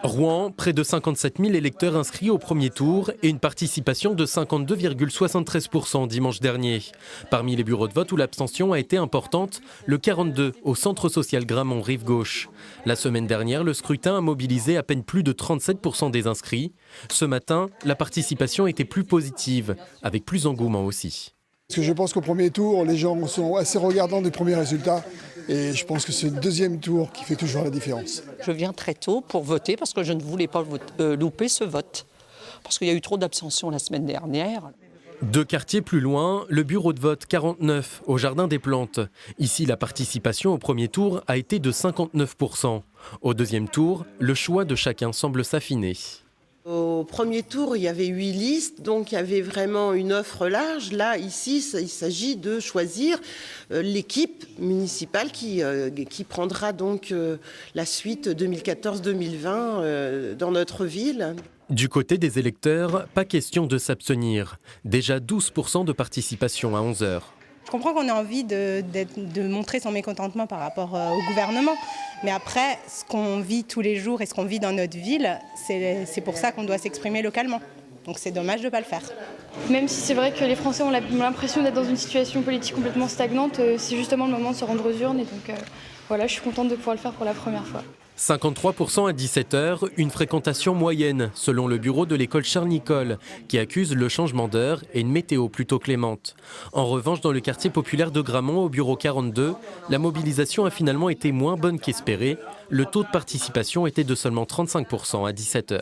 Rouen, près de 57 000 électeurs inscrits au premier tour et une participation de 52,73% dimanche dernier. Parmi les bureaux de vote où l'abstention a été importante, le 42 au centre social Gramont, rive gauche. La semaine dernière, le scrutin a mobilisé à peine plus de 37% des inscrits. Ce matin, la participation était plus positive, avec plus d'engouement aussi. Parce que je pense qu'au premier tour, les gens sont assez regardants des premiers résultats et je pense que c'est le deuxième tour qui fait toujours la différence. Je viens très tôt pour voter parce que je ne voulais pas louper ce vote. Parce qu'il y a eu trop d'abstention la semaine dernière. 2 quartiers plus loin, le bureau de vote 49 au Jardin des Plantes. Ici, la participation au premier tour a été de 59%. Au deuxième tour, le choix de chacun semble s'affiner. Au premier tour, il y avait 8 listes, donc il y avait vraiment une offre large. Là, ici, il s'agit de choisir l'équipe municipale qui prendra donc la suite 2014-2020 dans notre ville. Du côté des électeurs, pas question de s'abstenir. Déjà 12% de participation à 11h. Je comprends qu'on ait envie de montrer son mécontentement par rapport au gouvernement. Mais après, ce qu'on vit tous les jours et ce qu'on vit dans notre ville, c'est pour ça qu'on doit s'exprimer localement. Donc c'est dommage de ne pas le faire. Même si c'est vrai que les Français ont l'impression d'être dans une situation politique complètement stagnante, c'est justement le moment de se rendre aux urnes. Et donc voilà, je suis contente de pouvoir le faire pour la première fois. 53% à 17h, une fréquentation moyenne, selon le bureau de l'école Charles-Nicolle, qui accuse le changement d'heure et une météo plutôt clémente. En revanche, dans le quartier populaire de Gramont, au bureau 42, la mobilisation a finalement été moins bonne qu'espéré. Le taux de participation était de seulement 35% à 17h.